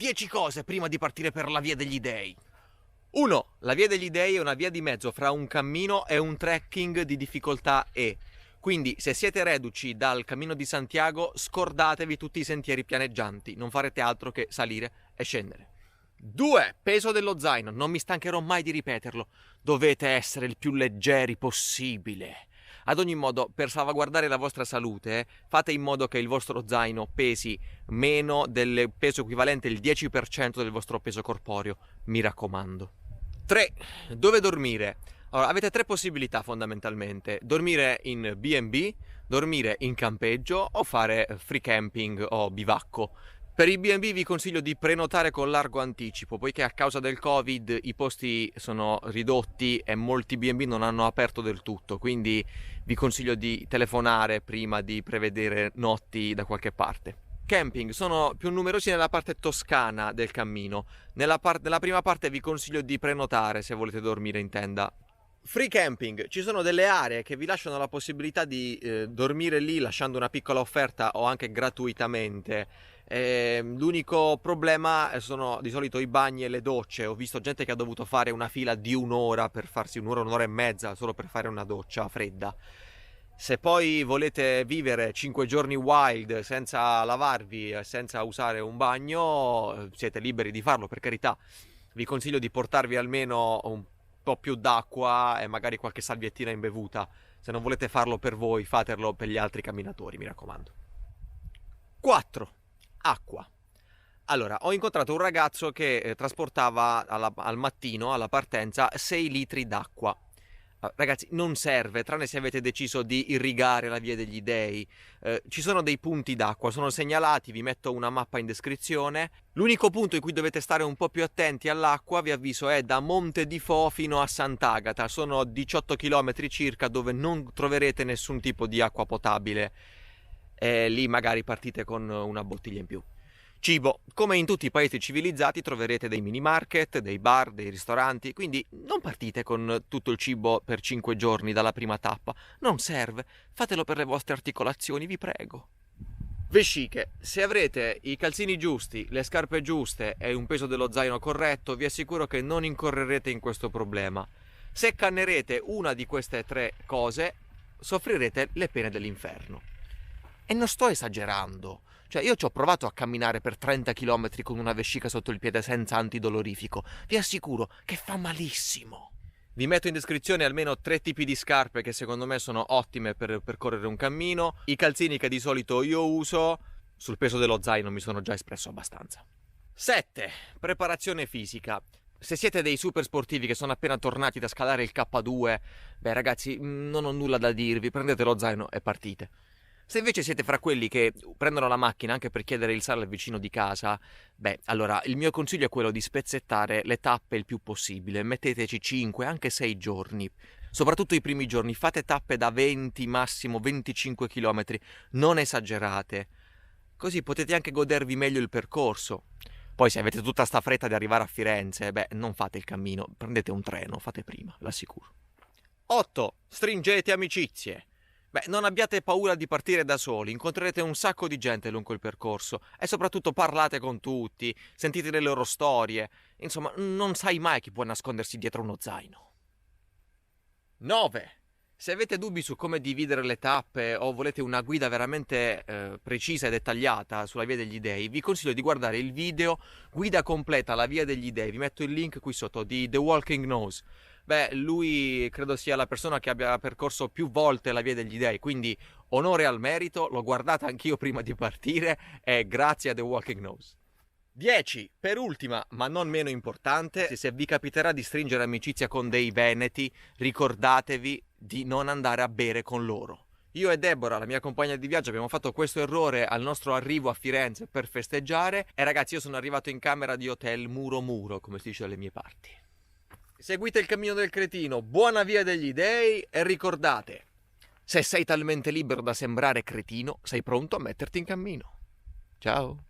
10 cose prima di partire per la Via degli Dei. 1. La Via degli Dei è una via di mezzo fra un cammino e un trekking di difficoltà E. Quindi se siete reduci dal Cammino di Santiago, scordatevi tutti i sentieri pianeggianti, non farete altro che salire e scendere. 2. Peso dello zaino, non mi stancherò mai di ripeterlo, dovete essere il più leggeri possibile. Ad ogni modo, per salvaguardare la vostra salute, fate in modo che il vostro zaino pesi meno del peso equivalente il 10% del vostro peso corporeo, mi raccomando. 3. Dove dormire? Allora, avete 3 possibilità fondamentalmente: dormire in B&B, dormire in campeggio o fare free camping o bivacco. Per i B&B vi consiglio di prenotare con largo anticipo, poiché a causa del Covid i posti sono ridotti e molti B&B non hanno aperto del tutto, quindi vi consiglio di telefonare prima di prevedere notti da qualche parte. Camping sono più numerosi nella parte toscana del cammino. Nella prima parte vi consiglio di prenotare se volete dormire in tenda. Free camping, ci sono delle aree che vi lasciano la possibilità di dormire lì lasciando una piccola offerta o anche gratuitamente. L'unico problema sono di solito i bagni e le docce. Ho visto gente che ha dovuto fare una fila di un'ora per farsi un'ora e mezza solo per fare una doccia fredda. Se poi volete vivere 5 giorni wild senza lavarvi, senza usare un bagno, siete liberi di farlo, per carità. Vi consiglio di portarvi almeno un po' più d'acqua e magari qualche salviettina imbevuta. Se non volete farlo per voi, fatelo per gli altri camminatori, mi raccomando. 4. Acqua. Allora, ho incontrato un ragazzo che trasportava al mattino, alla partenza, 6 litri d'acqua. Ragazzi, non serve, tranne se avete deciso di irrigare la Via degli Dei. Ci sono dei punti d'acqua, sono segnalati, vi metto una mappa in descrizione. L'unico punto in cui dovete stare un po' più attenti all'acqua, vi avviso, è da Monte di Fo fino a Sant'Agata. Sono 18 km circa dove non troverete nessun tipo di acqua potabile. E lì magari partite con una bottiglia in più. Cibo, come in tutti i paesi civilizzati troverete dei mini market, dei bar, dei ristoranti, quindi non partite con tutto il cibo per 5 giorni dalla prima tappa, non serve, fatelo per le vostre articolazioni, vi prego. Vesciche, se avrete i calzini giusti, le scarpe giuste e un peso dello zaino corretto, vi assicuro che non incorrerete in questo problema. Se cannerete una di queste 3 cose, soffrirete le pene dell'inferno. E non sto esagerando. Cioè, io ci ho provato a camminare per 30 km con una vescica sotto il piede senza antidolorifico. Vi assicuro che fa malissimo. Vi metto in descrizione almeno 3 tipi di scarpe che secondo me sono ottime per percorrere un cammino. I calzini che di solito io uso. Sul peso dello zaino mi sono già espresso abbastanza. 7. Preparazione fisica. Se siete dei super sportivi che sono appena tornati da scalare il K2, beh ragazzi, non ho nulla da dirvi, prendete lo zaino e partite. Se invece siete fra quelli che prendono la macchina anche per chiedere il sale al vicino di casa, beh, allora il mio consiglio è quello di spezzettare le tappe il più possibile. Metteteci 5, anche 6 giorni. Soprattutto i primi giorni, fate tappe da 20, massimo 25 km, non esagerate. Così potete anche godervi meglio il percorso. Poi se avete tutta sta fretta di arrivare a Firenze, beh, non fate il cammino, prendete un treno, fate prima, l'assicuro. 8. Stringete amicizie. Beh, non abbiate paura di partire da soli, incontrerete un sacco di gente lungo il percorso e soprattutto parlate con tutti, sentite le loro storie, insomma, non sai mai chi può nascondersi dietro uno zaino. 9. Se avete dubbi su come dividere le tappe o volete una guida veramente precisa e dettagliata sulla Via degli Dei, vi consiglio di guardare il video Guida completa alla Via degli Dei, vi metto il link qui sotto, di The Walking Knows. Beh, lui credo sia la persona che abbia percorso più volte la Via degli Dei, quindi onore al merito, l'ho guardata anch'io prima di partire e grazie a The Walking Knows. 10. Per ultima, ma non meno importante, se vi capiterà di stringere amicizia con dei veneti, ricordatevi di non andare a bere con loro. Io e Deborah, la mia compagna di viaggio, abbiamo fatto questo errore al nostro arrivo a Firenze per festeggiare e ragazzi, io sono arrivato in camera di hotel muro, come si dice dalle mie parti. Seguite il cammino del cretino, buona Via degli Dei e ricordate, se sei talmente libero da sembrare cretino, sei pronto a metterti in cammino. Ciao!